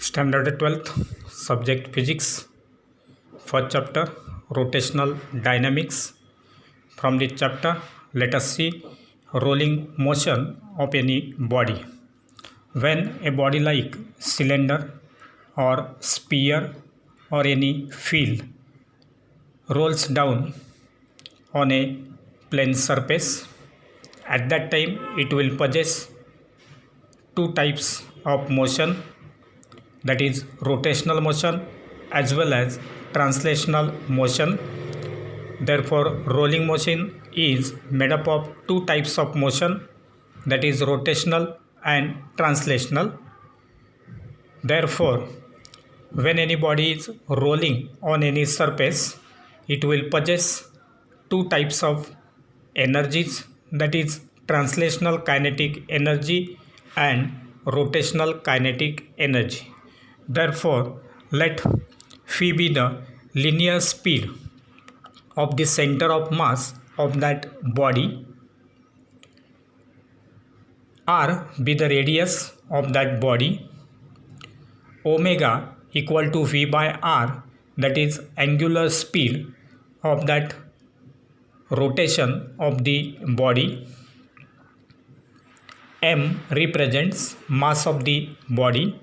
Standard 12th subject physics. First chapter rotational dynamics. From this chapter let us see rolling motion of any body. When a body like cylinder or sphere or any field rolls down on a plane surface, at that time it will possess two types of motion, that is rotational motion as well as translational motion. Therefore rolling motion is made up of two types of motion, that is rotational and translational. Therefore when any body is rolling on any surface, it will possess two types of energies, that is translational kinetic energy and rotational kinetic energy. Therefore let phi be the linear speed of the center of mass of that body, r be the radius of that body, omega equal to v by r, that is angular speed of that rotation of the body, m represents mass of the body,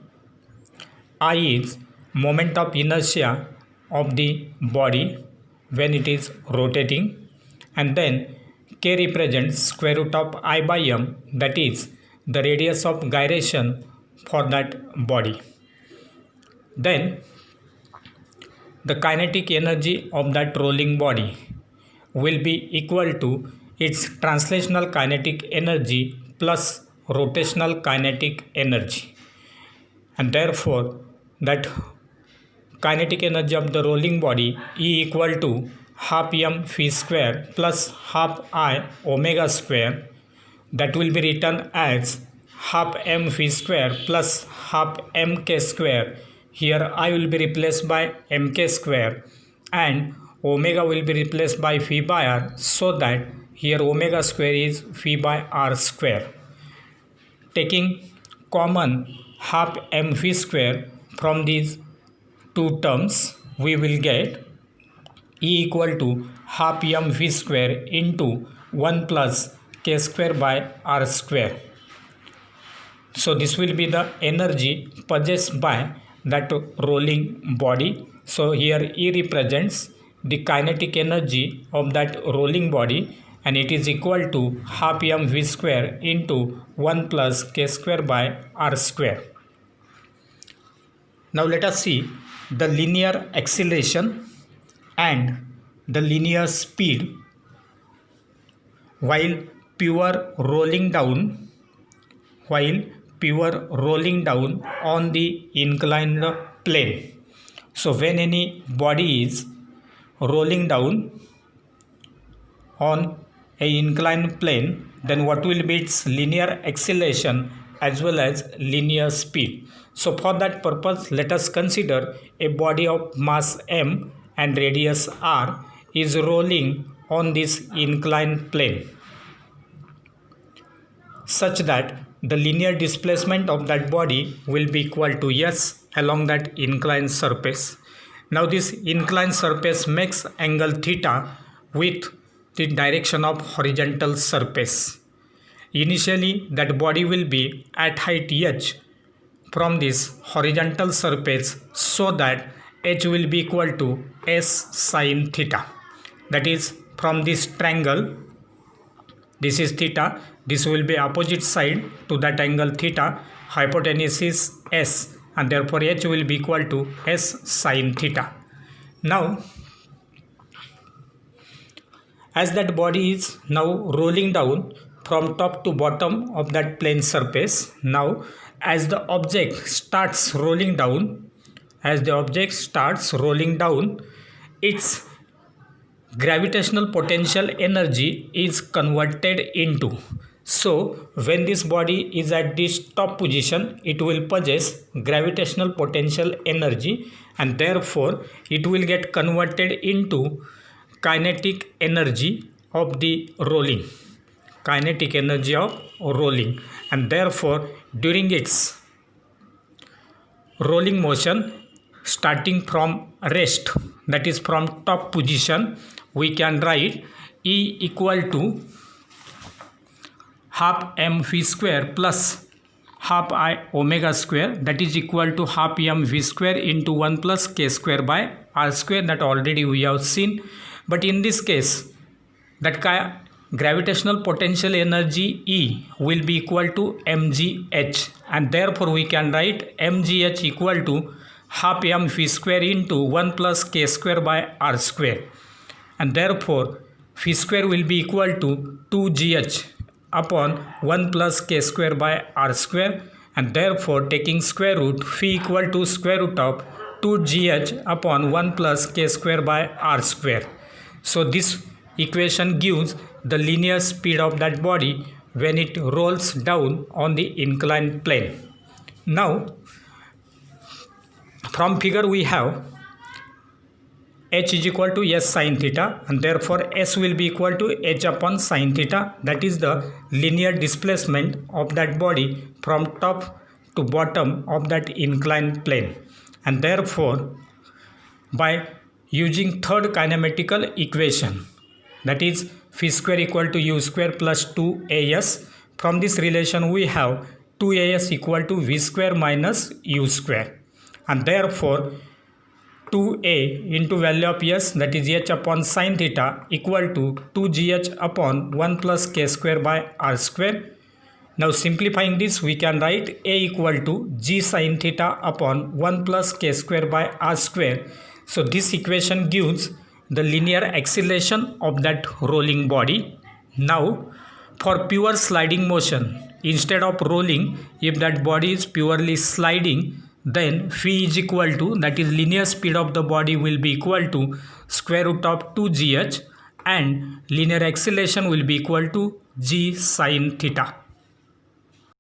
I is moment of inertia of the body when it is rotating, and then k represents square root of I by m, that is the radius of gyration for that body. Then the kinetic energy of that rolling body will be equal to its translational kinetic energy plus rotational kinetic energy, and therefore that kinetic energy of the rolling body E equal to half m phi square plus half I omega square, that will be written as half m phi square plus half mk square. Here I will be replaced by mk square and omega will be replaced by phi by r, so that here omega square is phi by r square. Taking common half m phi square from these two terms, we will get E equal to half m v square into 1 plus k square by r square. So this will be the energy possessed by that rolling body. So here E represents the kinetic energy of that rolling body, and it is equal to half m v square into 1 plus k square by r square. Now let us see the linear acceleration and the linear speed while pure rolling down on the inclined plane. So when any body is rolling down on a inclined plane, then what will be its linear acceleration as well as linear speed. So for that purpose, let us consider a body of mass m and radius r is rolling on this inclined plane, such that the linear displacement of that body will be equal to s along that inclined surface. Now this inclined surface makes angle theta with the direction of horizontal surface. Initially that body will be at height h from this horizontal surface, so that h will be equal to s sin theta, that is from this triangle, this is theta, this will be opposite side to that angle theta, hypotenuse is s, and therefore h will be equal to s sin theta. Now as that body is now rolling down from top to bottom of that plane surface, now as the object starts rolling down, its gravitational potential energy is converted into. So when this body is at this top position, it will possess gravitational potential energy, and therefore it will get converted into kinetic energy of the rolling, and therefore during its rolling motion starting from rest, that is from top position, we can write E equal to half mv square plus half I omega square, that is equal to half mv square into 1 plus k square by r square, that already we have seen. But in this case, that gravitational potential energy E will be equal to mgh, and therefore we can write mgh equal to half mv square into 1 plus k square by r square, and therefore phi square will be equal to 2gh upon 1 plus k square by r square, and therefore taking square root, phi equal to square root of 2gh upon 1 plus k square by r square. So this equation gives the linear speed of that body when it rolls down on the inclined plane. Now from figure we have h is equal to s sin theta, and therefore s will be equal to h upon sin theta, that is the linear displacement of that body from top to bottom of that inclined plane. And therefore by using third kinematical equation, that is phi square equal to u square plus 2as, from this relation we have 2as equal to v square minus u square, and therefore 2a into value of s, that is h upon sin theta, equal to 2gh upon 1 plus k square by r square. Now simplifying this, we can write a equal to g sin theta upon 1 plus k square by r square. So this equation gives the linear acceleration of that rolling body. Now for pure sliding motion, instead of rolling, if that body is purely sliding, then phi is equal to, that is linear speed of the body will be equal to square root of 2gh, and linear acceleration will be equal to g sin theta.